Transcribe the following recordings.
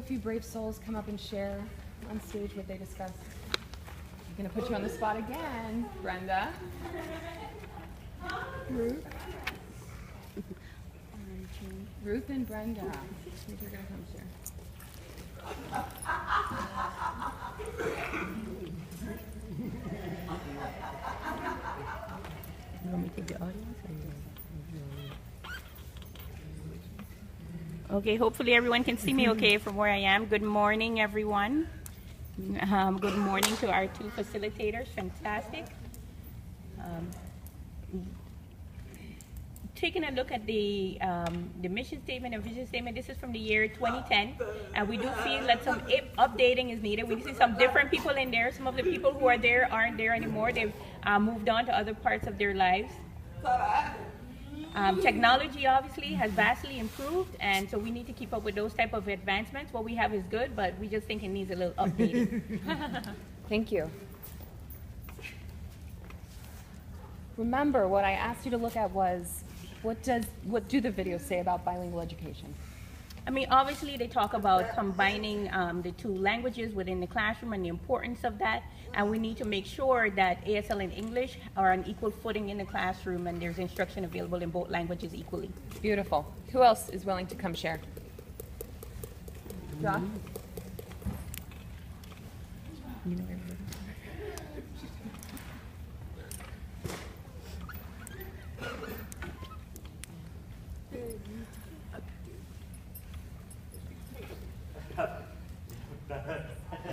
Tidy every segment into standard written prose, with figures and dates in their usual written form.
few brave souls come up and share on stage what they discussed. I'm going to put you on the spot again, Brenda. Ruth and Brenda. You're going to come share. You want me to take the audience? Okay, hopefully everyone can see me okay from where I am. Good morning, everyone. Good morning to our two facilitators. Fantastic. Taking a look at the mission statement and vision statement, this is from the year 2010, and we do feel that some updating is needed. We see some different people in there. Some of the people who are there aren't there anymore. They've moved on to other parts of their lives. Technology obviously has vastly improved, and so we need to keep up with those type of advancements. What we have is good, but we just think it needs a little updating. Thank you. Remember, what I asked you to look at was, what do the videos say about bilingual education? I mean, obviously they talk about combining the two languages within the classroom and the importance of that, and we need to make sure that ASL and English are on equal footing in the classroom and there's instruction available in both languages equally. Beautiful. Who else is willing to come share? John? You know everybody.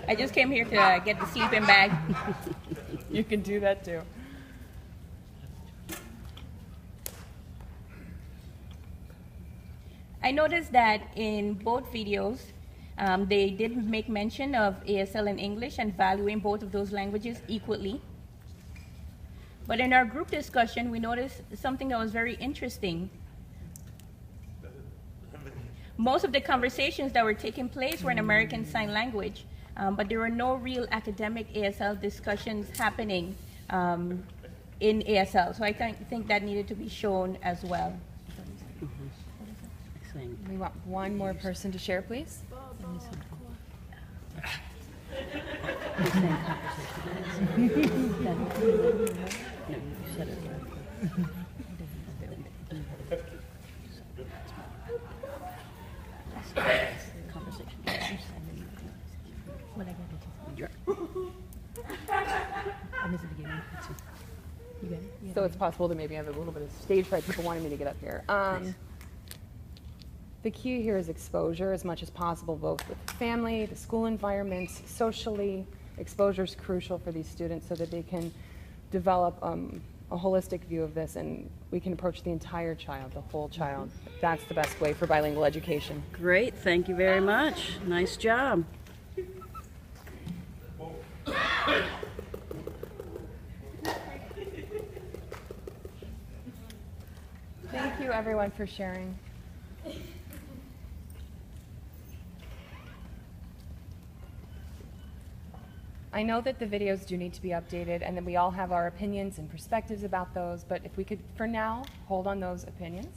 I just came here to get the sleeping bag. You can do that too. I noticed that in both videos, they did make mention of ASL and English and valuing both of those languages equally. But in our group discussion, we noticed something that was very interesting. Most of the conversations that were taking place were in American Sign Language, but there were no real academic ASL discussions happening in ASL. So I think that needed to be shown as well. We want one more person to share, please. So it's possible to maybe have a little bit of stage fright, people wanting me to get up here. The key here is exposure as much as possible, both with family, the school environment, socially. Exposure is crucial for these students so that they can develop a holistic view of this, and we can approach the entire child, the whole child. That's the best way for bilingual education. Great, thank you very much. Nice job. Thank you, everyone, for sharing. I know that the videos do need to be updated, and that we all have our opinions and perspectives about those, but if we could, for now, hold on those opinions.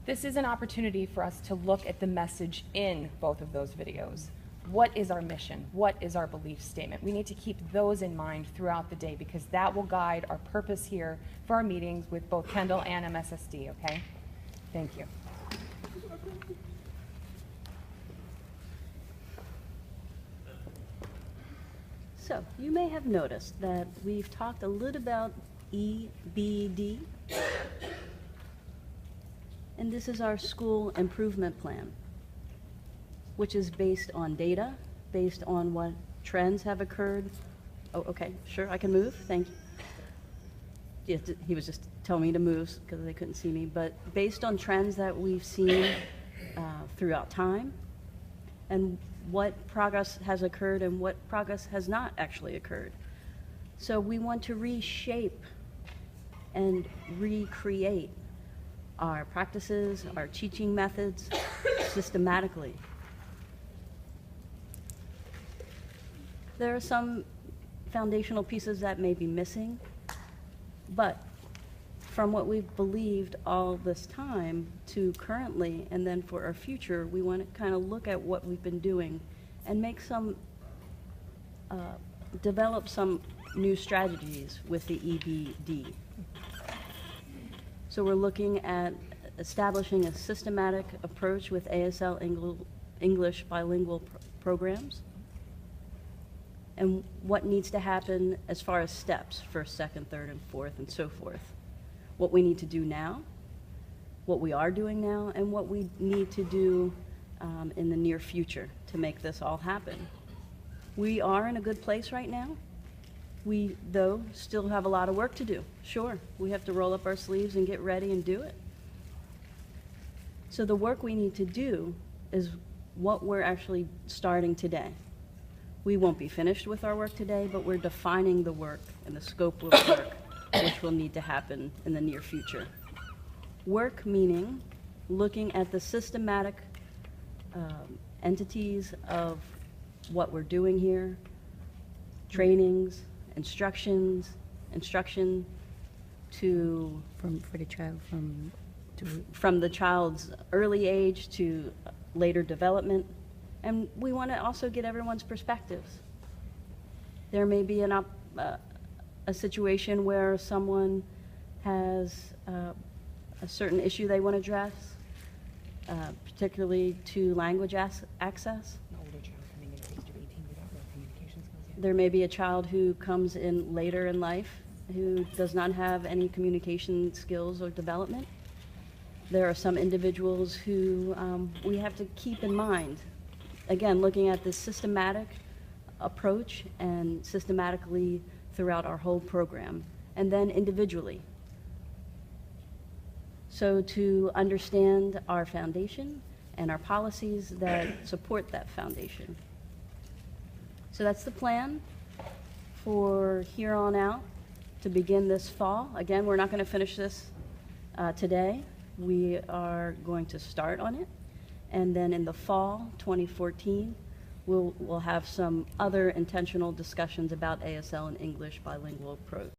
This is an opportunity for us to look at the message in both of those videos. What is our mission? What is our belief statement? We need to keep those in mind throughout the day, because that will guide our purpose here for our meetings with both Kendall and MSSD, okay? Thank you. So, you may have noticed that we've talked a little about EBD, and this is our school improvement plan, which is based on data, based on what trends have occurred. Oh, okay, sure, I can move, thank you. Yeah, he was just telling me to move because they couldn't see me, but based on trends that we've seen throughout time, and what progress has occurred and what progress has not actually occurred. So we want to reshape and recreate our practices, our teaching methods systematically. There are some foundational pieces that may be missing, but from what we've believed all this time to currently, and then for our future, we want to kind of look at what we've been doing and make some, develop some new strategies with the EBD. So we're looking at establishing a systematic approach with ASL English bilingual programs, and what needs to happen as far as steps, first, second, third, and fourth, and so forth. What we need to do now, what we are doing now, and what we need to do in the near future to make this all happen. We are in a good place right now. We, though, still have a lot of work to do. Sure, we have to roll up our sleeves and get ready and do it. So the work we need to do is what we're actually starting today. We won't be finished with our work today, but we're defining the work and the scope of work which will need to happen in the near future. Work meaning looking at the systematic entities of what we're doing here, trainings, instruction to For the child from the child's early age to later development. And we want to also get everyone's perspectives. There may be a situation where someone has a certain issue they want to address, particularly to language access. An older child coming in at age of 18 without real communication skills yet. There may be a child who comes in later in life who does not have any communication skills or development. There are some individuals who we have to keep in mind. Again, looking at this systematic approach and systematically throughout our whole program, and then individually. So to understand our foundation and our policies that support that foundation. So that's the plan for here on out to begin this fall. Again, we're not going to finish this today. We are going to start on it. And then in the fall 2014, we'll have some other intentional discussions about ASL and English bilingual approach.